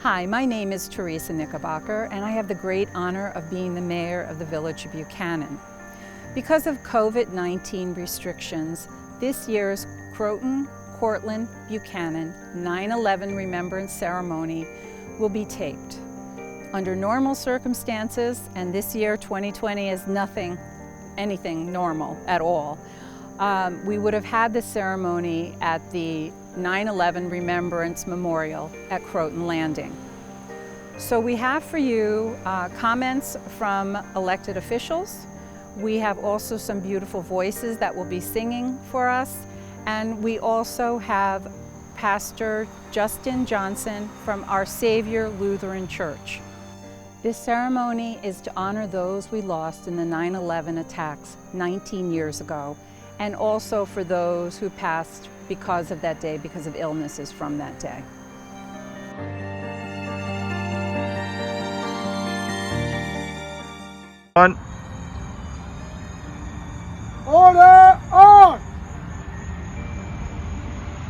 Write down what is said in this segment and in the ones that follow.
Hi, my name is Teresa Knickerbocker, and I have the great honor of being the mayor of the village of Buchanan. Because of COVID-19 restrictions, this year's Croton, Cortlandt, Buchanan 9/11 Remembrance ceremony will be taped. Under normal circumstances, and this year 2020 is anything normal at all, we would have had the ceremony at the 9/11 Remembrance Memorial at Croton Landing. So we have for you comments from elected officials. We have also some beautiful voices that will be singing for us. And we also have Pastor Justin Johnson from Our Savior Lutheran Church. This ceremony is to honor those we lost in the 9/11 attacks 19 years ago, and also for those who passed because of that day, because of illnesses from that day. On. Order on!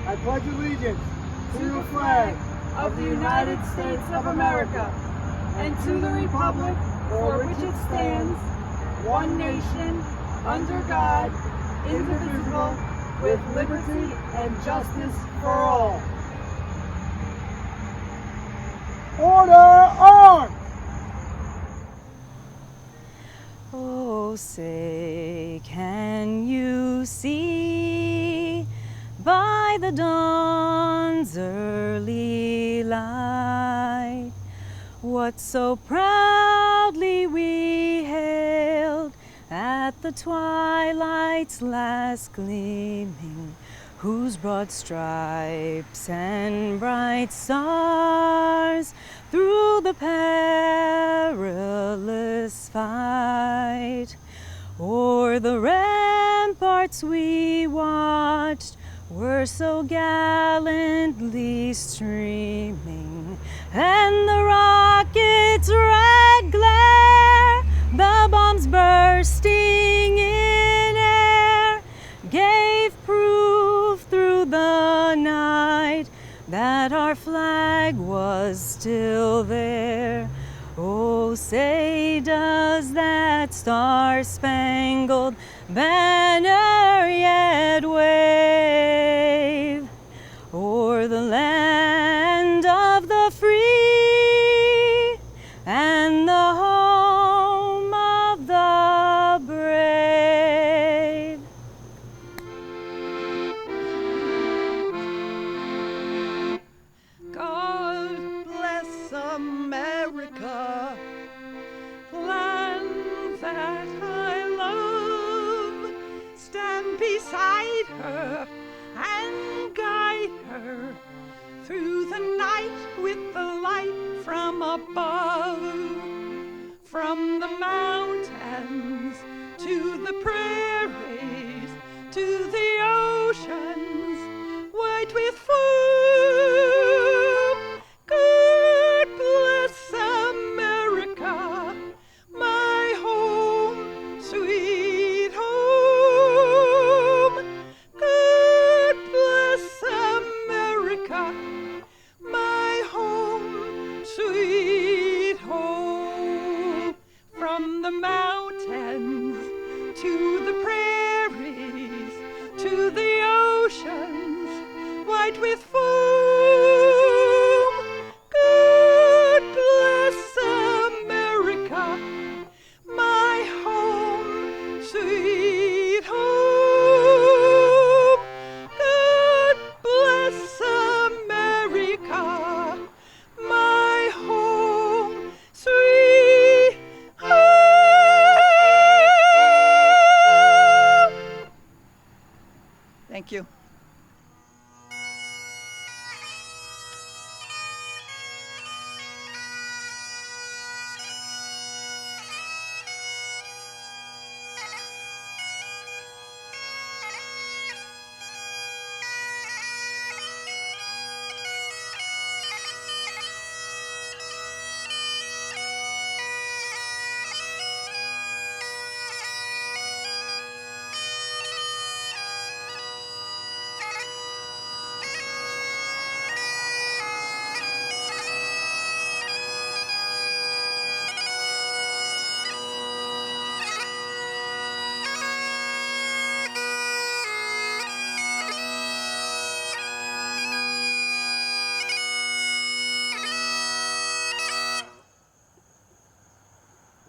I pledge allegiance to the flag of the United States of America and to the republic for which it stands, one nation, under God, indivisible, with liberty and justice for all. Order on! Oh, say, can you see by the dawn's early light what so proudly we hailed at the twilight's last gleaming, whose broad stripes and bright stars through the perilous fight o'er the ramparts we watched were so gallantly streaming, and the rockets' red glare, the bombs bursting in air, gave proof through the night that our flag was still there. Oh, say, does that star-spangled banner yet wave o'er the land of the free and the home of the brave? God bless America, land that I love. Stand beside her and guide her through the night with the light from above. From the mountains to the prairies to the oceans white with foam. God bless America, my home, sweet home. God bless America, my home, sweet home. From the mountains to the prairies to the ocean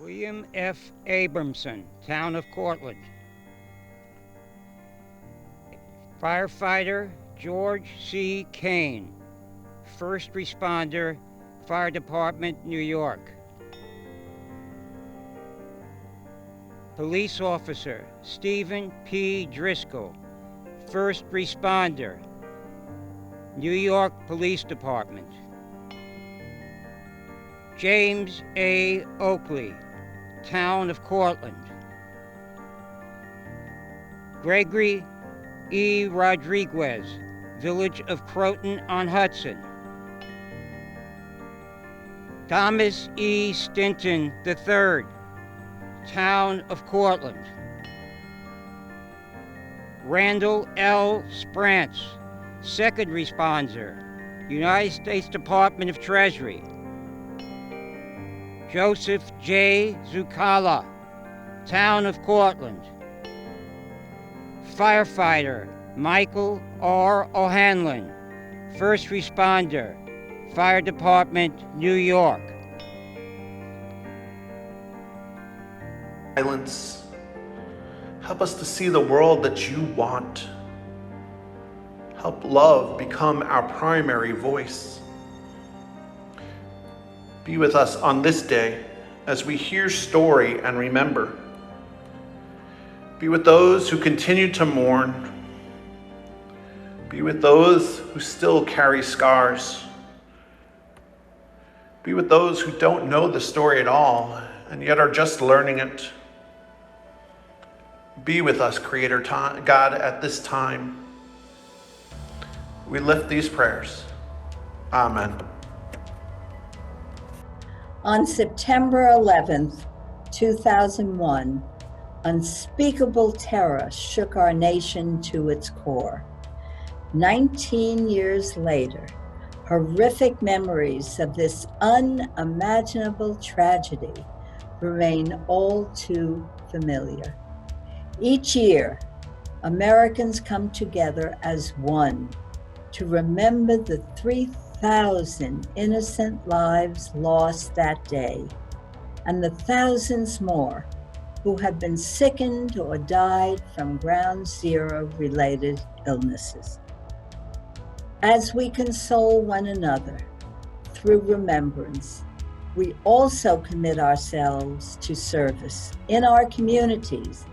William F. Abramson, Town of Cortlandt. Firefighter George C. Kane, First Responder, Fire Department, New York. Police Officer Stephen P. Driscoll, First Responder, New York Police Department. James A. Oakley, Town of Cortlandt. Gregory E. Rodriguez, Village of Croton on Hudson. Thomas E. Stinton III, Town of Cortlandt. Randall L. Sprance, Second Responder, United States Department of Treasury. Joseph J. Zucala, Town of Cortlandt. Firefighter Michael R. O'Hanlon, First Responder, Fire Department, New York. Silence. Help us to see the world that you want. Help love become our primary voice. Be with us on this day as we hear story and remember. Be with those who continue to mourn. Be with those who still carry scars. Be with those who don't know the story at all and yet are just learning it. Be with us, Creator God, at this time. We lift these prayers. Amen. On September 11th, 2001, unspeakable terror shook our nation to its core. 19 years later, horrific memories of this unimaginable tragedy remain all too familiar. Each year, Americans come together as one to remember the 3,000 innocent lives lost that day, and the thousands more who have been sickened or died from ground zero related illnesses. As we console one another through remembrance, we also commit ourselves to service in our communities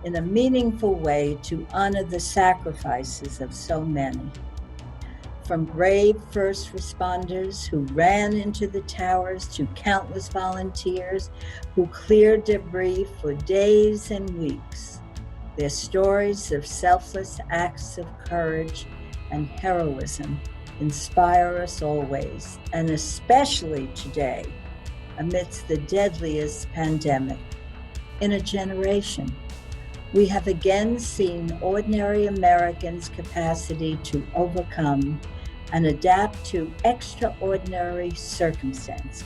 in a meaningful way to honor the sacrifices of so many. From brave first responders who ran into the towers to countless volunteers who cleared debris for days and weeks, their stories of selfless acts of courage and heroism inspire us always, and especially today, amidst the deadliest pandemic in a generation. We have again seen ordinary Americans' capacity to overcome and adapt to extraordinary circumstances.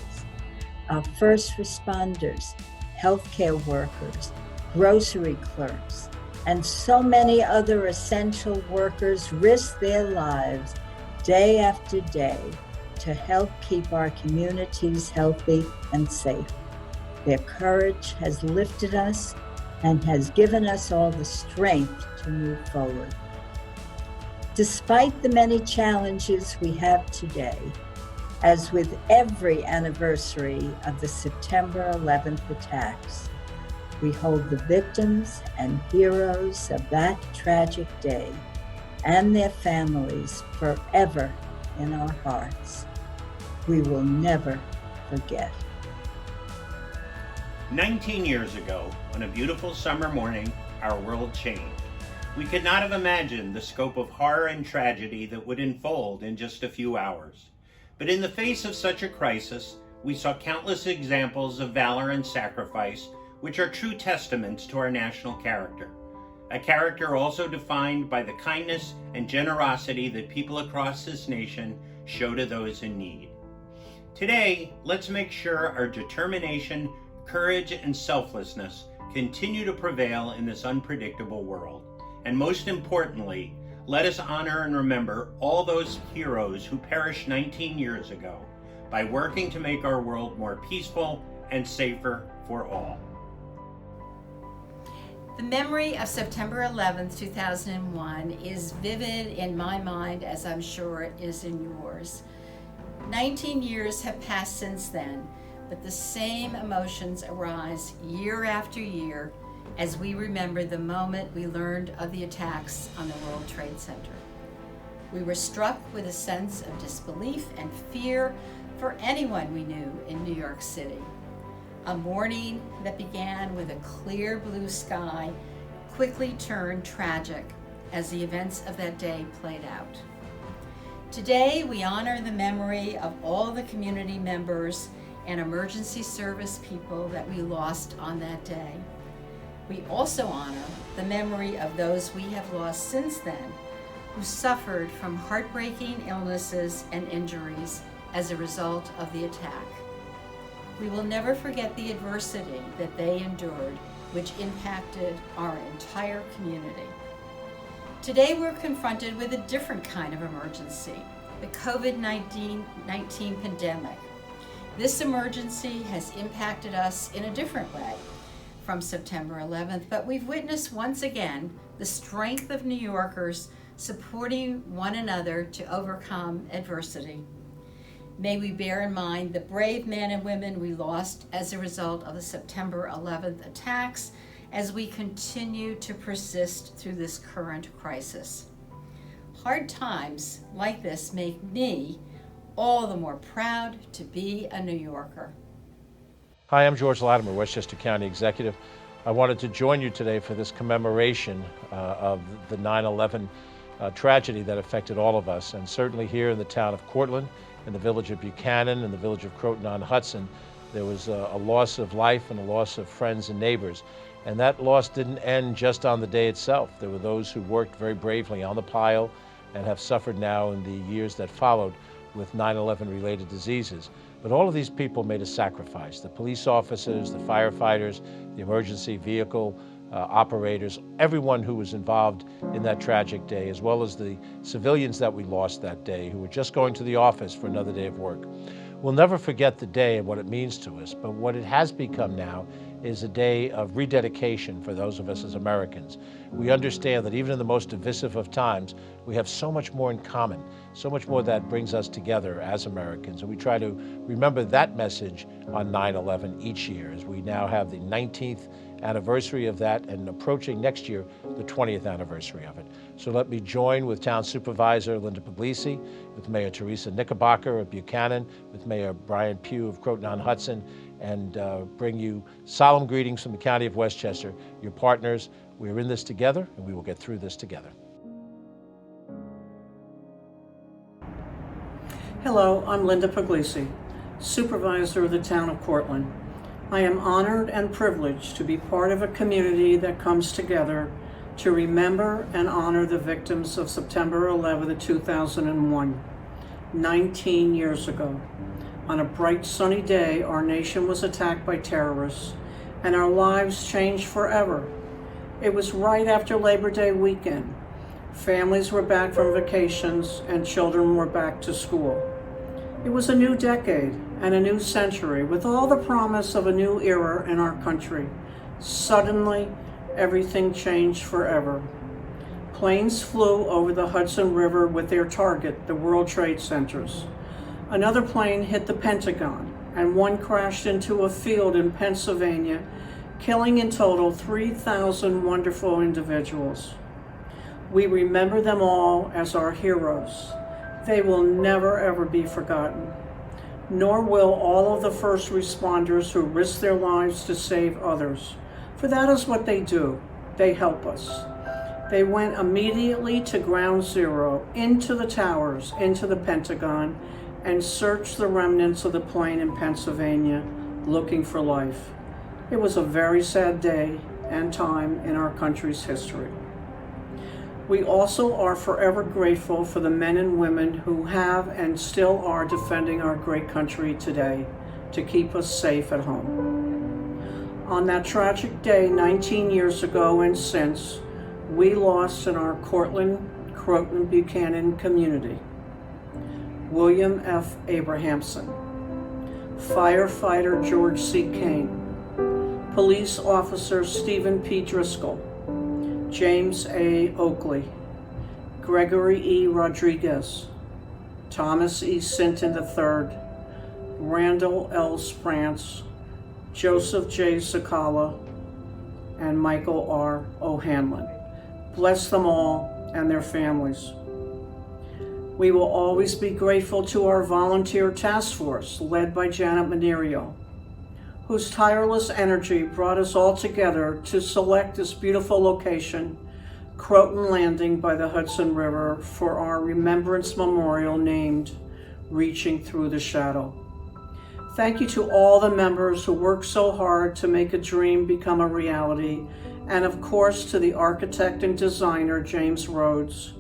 Our first responders, healthcare workers, grocery clerks, and so many other essential workers risk their lives day after day to help keep our communities healthy and safe. Their courage has lifted us and has given us all the strength to move forward. Despite the many challenges we have today, as with every anniversary of the September 11th attacks, we hold the victims and heroes of that tragic day and their families forever in our hearts. We will never forget. 19 years ago, on a beautiful summer morning, our world changed. We could not have imagined the scope of horror and tragedy that would unfold in just a few hours. But in the face of such a crisis, we saw countless examples of valor and sacrifice, which are true testaments to our national character. A character also defined by the kindness and generosity that people across this nation show to those in need. Today, let's make sure our determination, courage, and selflessness continue to prevail in this unpredictable world. And most importantly, let us honor and remember all those heroes who perished 19 years ago by working to make our world more peaceful and safer for all. The memory of September 11th, 2001 is vivid in my mind, as I'm sure it is in yours. 19 years have passed since then, but the same emotions arise year after year as we remember the moment we learned of the attacks on the World Trade Center. We were struck with a sense of disbelief and fear for anyone we knew in New York City. A morning that began with a clear blue sky quickly turned tragic as the events of that day played out. Today, we honor the memory of all the community members and emergency service people that we lost on that day. We also honor the memory of those we have lost since then, who suffered from heartbreaking illnesses and injuries as a result of the attack. We will never forget the adversity that they endured, which impacted our entire community. Today we're confronted with a different kind of emergency, the COVID-19 pandemic. This emergency has impacted us in a different way from September 11th, but we've witnessed once again the strength of New Yorkers supporting one another to overcome adversity. May we bear in mind the brave men and women we lost as a result of the September 11th attacks as we continue to persist through this current crisis. Hard times like this make me all the more proud to be a New Yorker. Hi, I'm George Latimer, Westchester County Executive. I wanted to join you today for this commemoration of the 9/11 tragedy that affected all of us, and certainly here in the town of Cortlandt, in the village of Buchanan, and the village of Croton on Hudson, there was a loss of life and a loss of friends and neighbors. And that loss didn't end just on the day itself. There were those who worked very bravely on the pile and have suffered now in the years that followed with 9/11 related diseases. But all of these people made a sacrifice. The police officers, the firefighters, the emergency vehicle operators, everyone who was involved in that tragic day, as well as the civilians that we lost that day who were just going to the office for another day of work. We'll never forget the day and what it means to us, but what it has become now is a day of rededication for those of us as Americans. We understand that even in the most divisive of times, we have so much more in common, so much more that brings us together as Americans. And we try to remember that message on 9/11 each year, as we now have the 19th anniversary of that, and approaching next year, the 20th anniversary of it. So let me join with Town Supervisor Linda Puglisi, with Mayor Teresa Knickerbocker of Buchanan, with Mayor Brian Pugh of Croton on Hudson, and bring you solemn greetings from the County of Westchester, your partners. We're in this together, and we will get through this together. Hello, I'm Linda Puglisi, Supervisor of the Town of Cortlandt. I am honored and privileged to be part of a community that comes together to remember and honor the victims of September 11, 2001, 19 years ago. On a bright sunny day, our nation was attacked by terrorists and our lives changed forever. It was right after Labor Day weekend. Families were back from vacations and children were back to school. It was a new decade and a new century with all the promise of a new era in our country. Suddenly, everything changed forever. Planes flew over the Hudson River with their target, the World Trade Centers. Another plane hit the Pentagon, and one crashed into a field in Pennsylvania, killing in total 3,000 wonderful individuals. We remember them all as our heroes. They will never ever be forgotten, nor will all of the first responders who risked their lives to save others, for that is what they do. They help us. They went immediately to ground zero, into the towers, into the Pentagon, and searched the remnants of the plane in Pennsylvania, looking for life. It was a very sad day and time in our country's history. We also are forever grateful for the men and women who have and still are defending our great country today to keep us safe at home. On that tragic day 19 years ago and since, we lost in our Cortlandt, Croton, Buchanan community, William F. Abrahamson, Firefighter George C. Kane, Police Officer Stephen P. Driscoll, James A. Oakley, Gregory E. Rodriguez, Thomas E. Sinton III, Randall L. Sprance, Joseph J. Sakala, and Michael R. O'Hanlon. Bless them all and their families. We will always be grateful to our volunteer task force led by Janet Manerio, whose tireless energy brought us all together to select this beautiful location, Croton Landing by the Hudson River, for our Remembrance Memorial named Reaching Through the Shadow. Thank you to all the members who worked so hard to make a dream become a reality, and of course to the architect and designer James Rhodes,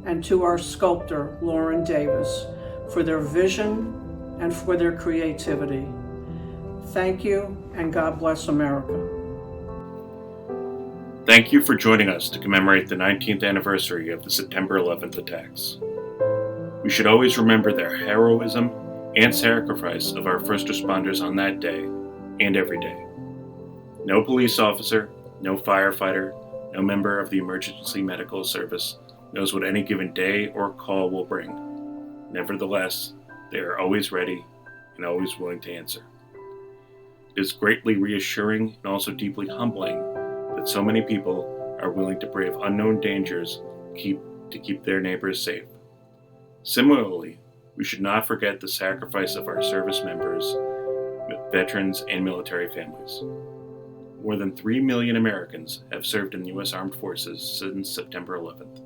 and to our sculptor Lauren Davis for their vision and for their creativity. Thank you, and God bless America. Thank you for joining us to commemorate the 19th anniversary of the September 11th attacks. We should always remember their heroism and sacrifice of our first responders on that day and every day. No police officer, no firefighter, no member of the emergency medical service knows what any given day or call will bring. Nevertheless, they are always ready and always willing to answer. It is greatly reassuring and also deeply humbling that so many people are willing to brave unknown dangers to keep their neighbors safe. Similarly, we should not forget the sacrifice of our service members, veterans, and military families. More than 3 million Americans have served in the U.S. Armed Forces since September 11th.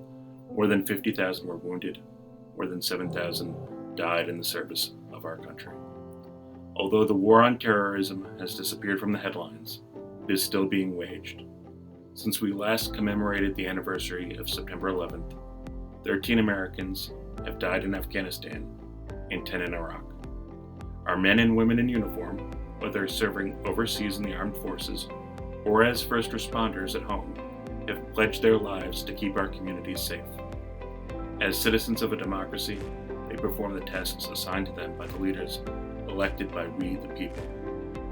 More than 50,000 were wounded. More than 7,000 died in the service of our country. Although the war on terrorism has disappeared from the headlines, it is still being waged. Since we last commemorated the anniversary of September 11th, 13 Americans have died in Afghanistan and 10 in Iraq. Our men and women in uniform, whether serving overseas in the armed forces or as first responders at home, have pledged their lives to keep our communities safe. As citizens of a democracy, they perform the tasks assigned to them by the leaders elected by we the people,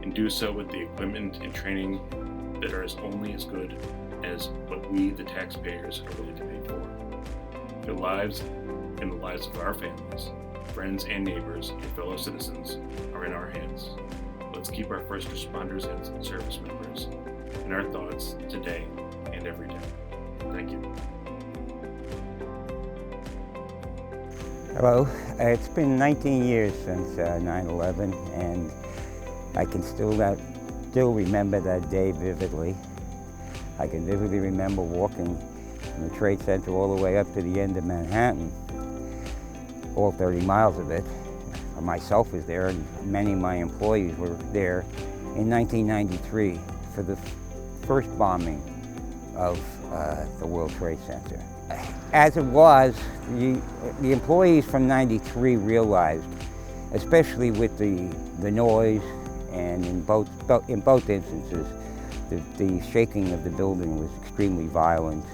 and do so with the equipment and training that are only as good as what we, the taxpayers, are willing to pay for. Their lives and the lives of our families, friends and neighbors, and fellow citizens are in our hands. Let's keep our first responders and service members in our thoughts today and every day. Thank you. Hello, it's been 19 years since 9/11, and I can still remember that day vividly. I can vividly remember walking from the Trade Center all the way up to the end of Manhattan, all 30 miles of it. I myself was there, and many of my employees were there in 1993 for the first bombing of the World Trade Center. As it was, the employees from 93 realized, especially with the noise, and in both instances, the shaking of the building was extremely violent.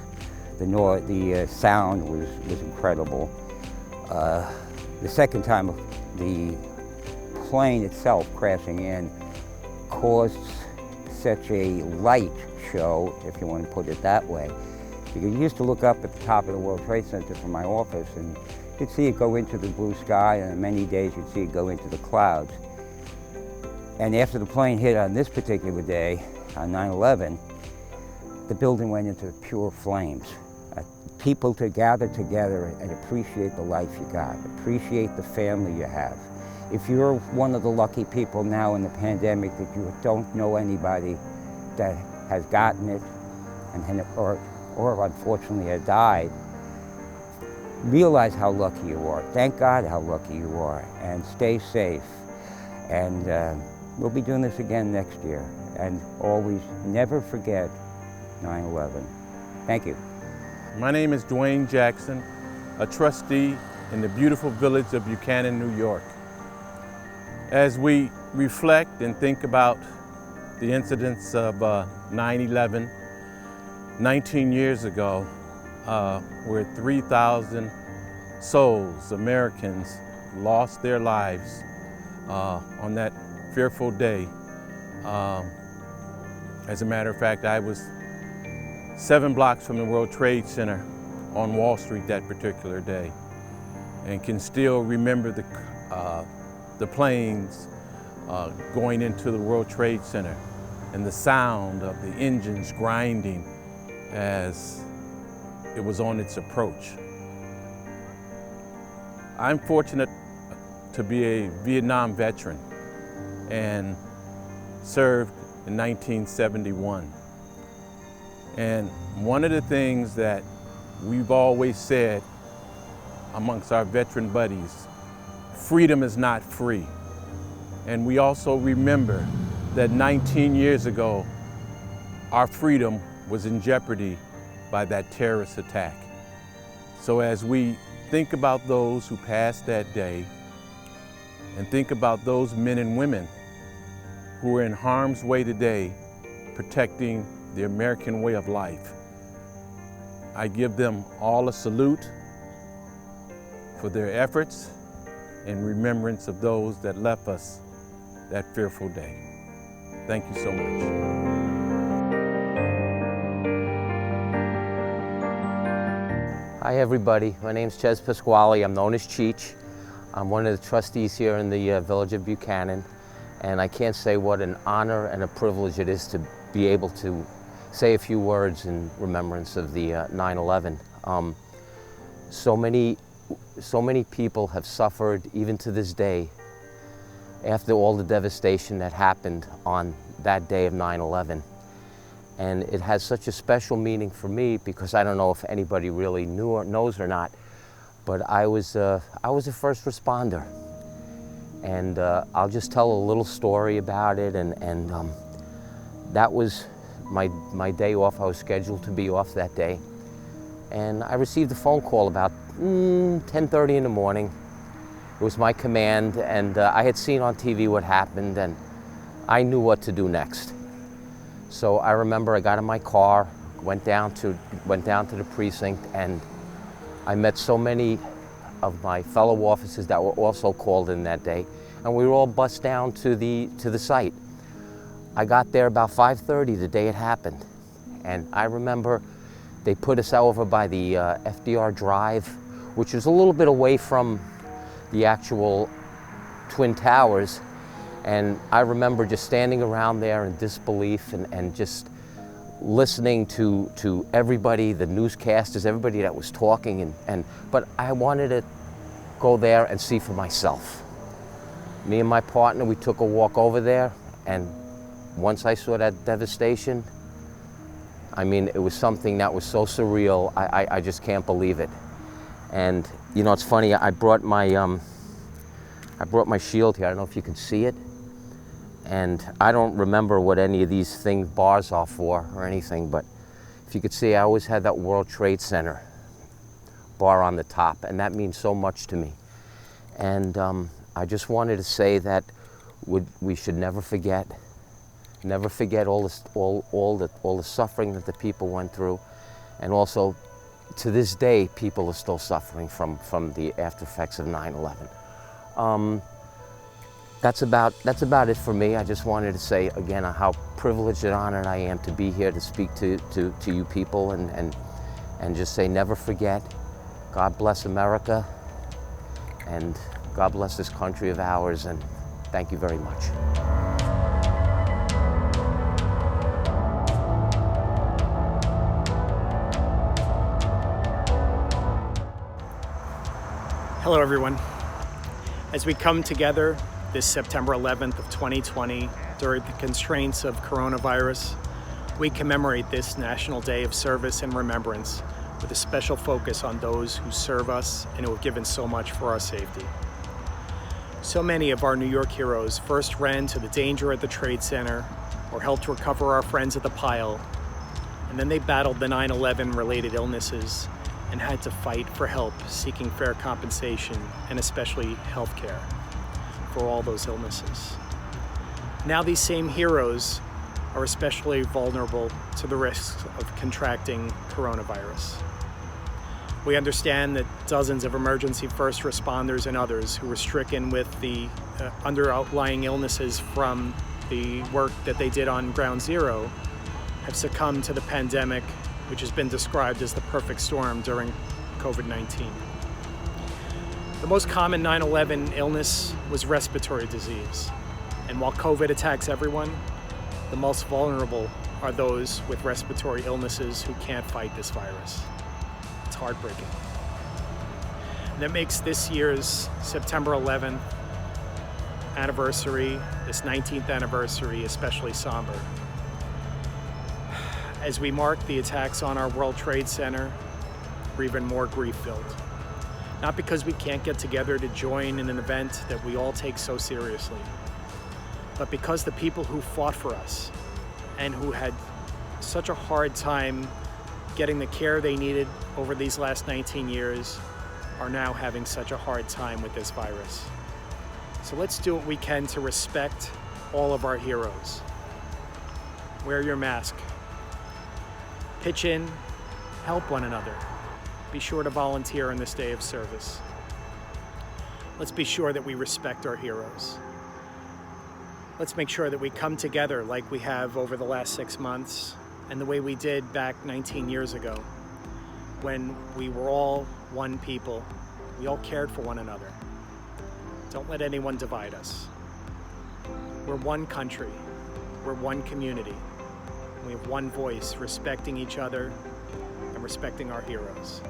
The sound was incredible. The second time the plane itself crashing in caused such a light show, if you want to put it that way. You used to look up at the top of the World Trade Center from my office, and you'd see it go into the blue sky, and on many days you'd see it go into the clouds. And after the plane hit on this particular day, on 9/11, the building went into pure flames. People to gather together and appreciate the life you got, appreciate the family you have. If you're one of the lucky people now in the pandemic that you don't know anybody that has gotten it or unfortunately had died, realize how lucky you are. Thank God how lucky you are, and stay safe. And we'll be doing this again next year. And always never forget 9/11. Thank you. My name is Dwayne Jackson, a trustee in the beautiful village of Buchanan, New York. As we reflect and think about the incidents of 9/11, 19 years ago, where 3,000 souls, Americans, lost their lives on that fearful day. As a matter of fact, I was 7 blocks from the World Trade Center on Wall Street that particular day, and can still remember the planes going into the World Trade Center and the sound of the engines grinding as it was on its approach. I'm fortunate to be a Vietnam veteran and served in 1971. And one of the things that we've always said amongst our veteran buddies, freedom is not free. And we also remember that 19 years ago, our freedom was in jeopardy by that terrorist attack. So as we think about those who passed that day, and think about those men and women who are in harm's way today, protecting the American way of life, I give them all a salute for their efforts in remembrance of those that left us that fearful day. Thank you so much. Hi everybody, my name's Ches Pasquale. I'm known as Cheech. I'm one of the trustees here in the village of Buchanan, and I can't say what an honor and a privilege it is to be able to say a few words in remembrance of the 9/11. So many people have suffered, even to this day, after all the devastation that happened on that day of 9/11. And it has such a special meaning for me because I don't know if anybody really knew or knows or not, but I was a first responder. And I'll just tell a little story about it, and that was my day off. I was scheduled to be off that day. And I received a phone call about 10:30 in the morning. It was my command, and I had seen on TV what happened, and I knew what to do next. So I remember I got in my car, went down to the precinct, and I met so many of my fellow officers that were also called in that day, and we were all bussed down to the site. I got there about 5:30 the day it happened, and I remember they put us over by the FDR Drive, which was a little bit away from the actual Twin Towers. And I remember just standing around there in disbelief and just listening to everybody, the newscasters, everybody that was talking, but I wanted to go there and see for myself. Me and my partner, we took a walk over there, and once I saw that devastation, I mean, it was something that was so surreal, I just can't believe it. And you know, it's funny, I brought my shield here. I don't know if you can see it. And I don't remember what any of these bars are for or anything, but if you could see, I always had that World Trade Center bar on the top, and that means so much to me. And I just wanted to say that we should never forget all the suffering that the people went through, and also to this day, people are still suffering from the after effects of 9/11. That's about it for me. I just wanted to say again how privileged and honored I am to be here to speak to you people, and just say never forget. God bless America, and God bless this country of ours, and thank you very much. Hello everyone. As we come together this September 11th of 2020 during the constraints of coronavirus, we commemorate this National Day of Service and Remembrance with a special focus on those who serve us and who have given so much for our safety. So many of our New York heroes first ran to the danger at the Trade Center or helped recover our friends at the pile, and then they battled the 9/11 related illnesses and had to fight for help, seeking fair compensation and especially health care for all those illnesses. Now these same heroes are especially vulnerable to the risks of contracting coronavirus. We understand that dozens of emergency first responders and others who were stricken with the underlying illnesses from the work that they did on Ground Zero have succumbed to the pandemic, which has been described as the perfect storm during COVID-19. The most common 9/11 illness was respiratory disease. And while COVID attacks everyone, the most vulnerable are those with respiratory illnesses who can't fight this virus. It's heartbreaking. And that makes this year's September 11th anniversary, this 19th anniversary, especially somber. As we mark the attacks on our World Trade Center, we're even more grief-filled. Not because we can't get together to join in an event that we all take so seriously, but because the people who fought for us and who had such a hard time getting the care they needed over these last 19 years are now having such a hard time with this virus. So let's do what we can to respect all of our heroes. Wear your mask. Pitch in, help one another. Be sure to volunteer on this day of service. Let's be sure that we respect our heroes. Let's make sure that we come together like we have over the last 6 months and the way we did back 19 years ago when we were all one people. We all cared for one another. Don't let anyone divide us. We're one country. We're one community. We have one voice, respecting each other and respecting our heroes.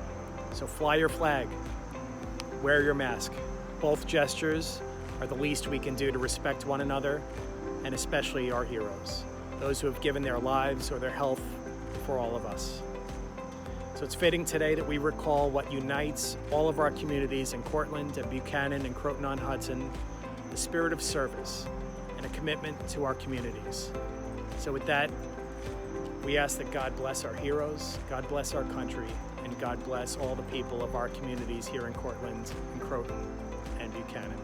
So fly your flag, wear your mask. Both gestures are the least we can do to respect one another, and especially our heroes, those who have given their lives or their health for all of us. So it's fitting today that we recall what unites all of our communities in Cortlandt and Buchanan and Croton-on-Hudson, the spirit of service and a commitment to our communities. So with that, we ask that God bless our heroes, God bless our country, and God bless all the people of our communities here in Cortlandt and Croton and Buchanan.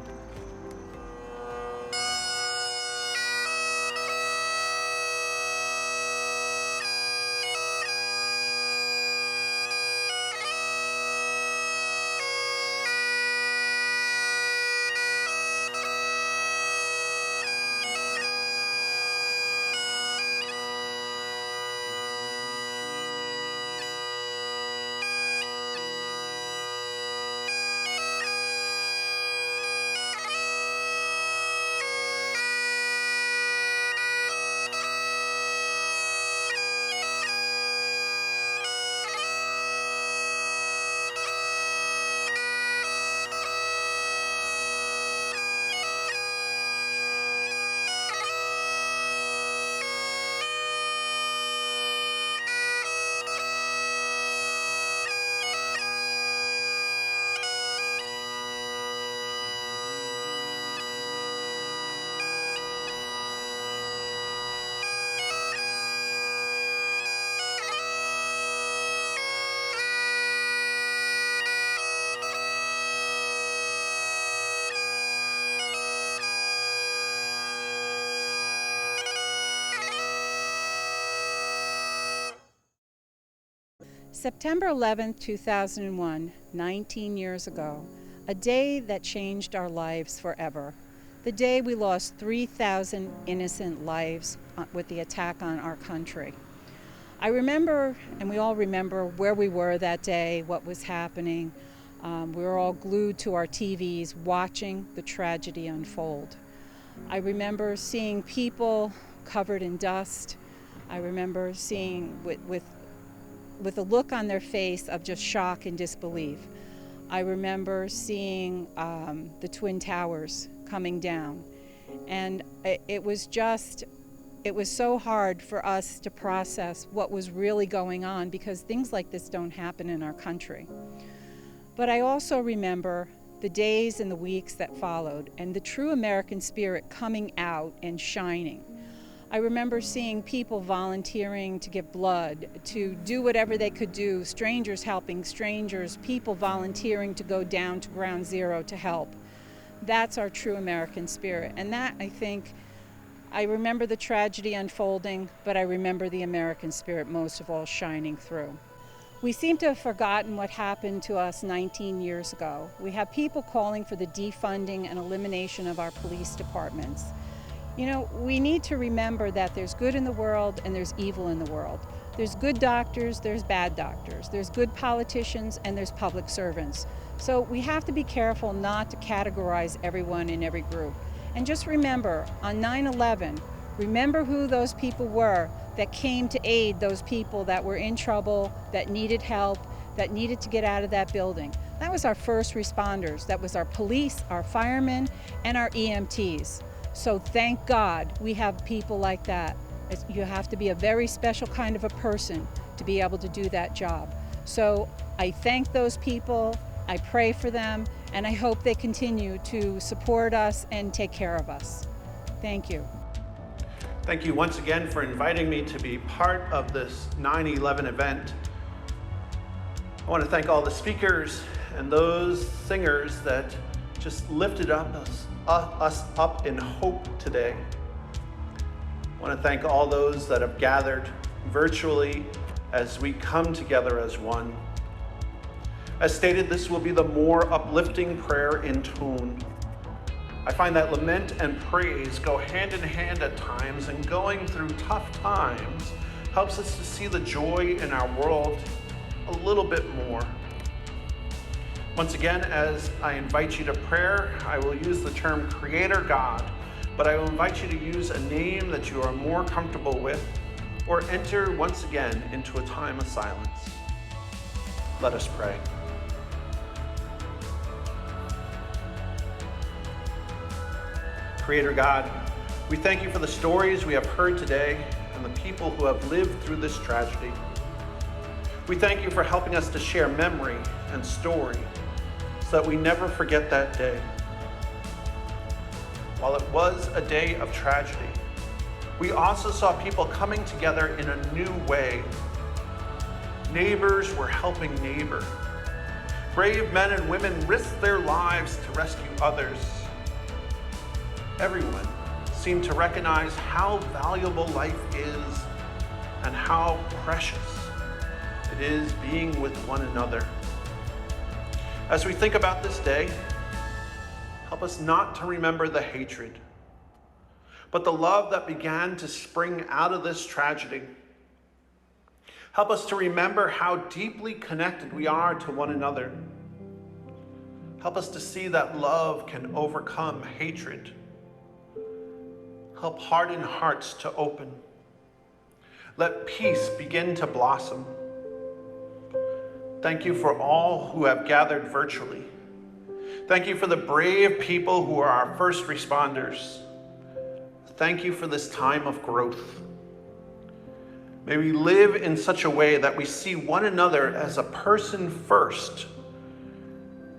September 11, 2001, 19 years ago, a day that changed our lives forever. The day we lost 3,000 innocent lives with the attack on our country. I remember, and we all remember, where we were that day, what was happening. We were all glued to our TVs watching the tragedy unfold. I remember seeing people covered in dust. I remember seeing with a look on their face of just shock and disbelief. I remember seeing the Twin Towers coming down. And it was so hard for us to process what was really going on, because things like this don't happen in our country. But I also remember the days and the weeks that followed, and the true American spirit coming out and shining. I remember seeing people volunteering to give blood, to do whatever they could do, strangers helping strangers, people volunteering to go down to Ground Zero to help. That's our true American spirit. And that, I think, I remember the tragedy unfolding, but I remember the American spirit most of all shining through. We seem to have forgotten what happened to us 19 years ago. We have people calling for the defunding and elimination of our police departments. You know, we need to remember that there's good in the world and there's evil in the world. There's good doctors, there's bad doctors. There's good politicians and there's public servants. So we have to be careful not to categorize everyone in every group. And just remember, on 9/11, remember who those people were that came to aid those people that were in trouble, that needed help, that needed to get out of that building. That was our first responders. That was our police, our firemen, and our EMTs. So thank God we have people like that. You have to be a very special kind of a person to be able to do that job. So I thank those people, I pray for them, and I hope they continue to support us and take care of us. Thank you. Thank you once again for inviting me to be part of this 9/11 event. I want to thank all the speakers and those singers that just lifted us up in hope today. I want to thank all those that have gathered virtually as we come together as one. As stated, this will be the more uplifting prayer in tone. I find that lament and praise go hand in hand at times, and going through tough times helps us to see the joy in our world a little bit more. Once again, as I invite you to prayer, I will use the term Creator God, but I will invite you to use a name that you are more comfortable with, or enter once again into a time of silence. Let us pray. Creator God, we thank you for the stories we have heard today and the people who have lived through this tragedy. We thank you for helping us to share memory and story so that we never forget that day. While it was a day of tragedy, we also saw people coming together in a new way. Neighbors were helping neighbor. Brave men and women risked their lives to rescue others. Everyone seemed to recognize how valuable life is and how precious it is being with one another. As we think about this day, help us not to remember the hatred, but the love that began to spring out of this tragedy. Help us to remember how deeply connected we are to one another. Help us to see that love can overcome hatred. Help hardened hearts to open. Let peace begin to blossom. Thank you for all who have gathered virtually. Thank you for the brave people who are our first responders. Thank you for this time of growth. May we live in such a way that we see one another as a person first,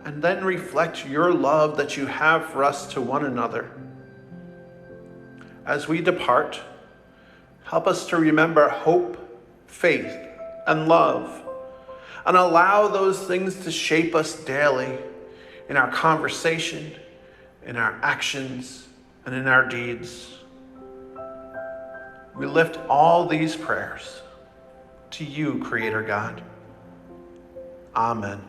and then reflect your love that you have for us to one another. As we depart, help us to remember hope, faith, and love, and allow those things to shape us daily in our conversation, in our actions, and in our deeds. We lift all these prayers to you, Creator God. Amen.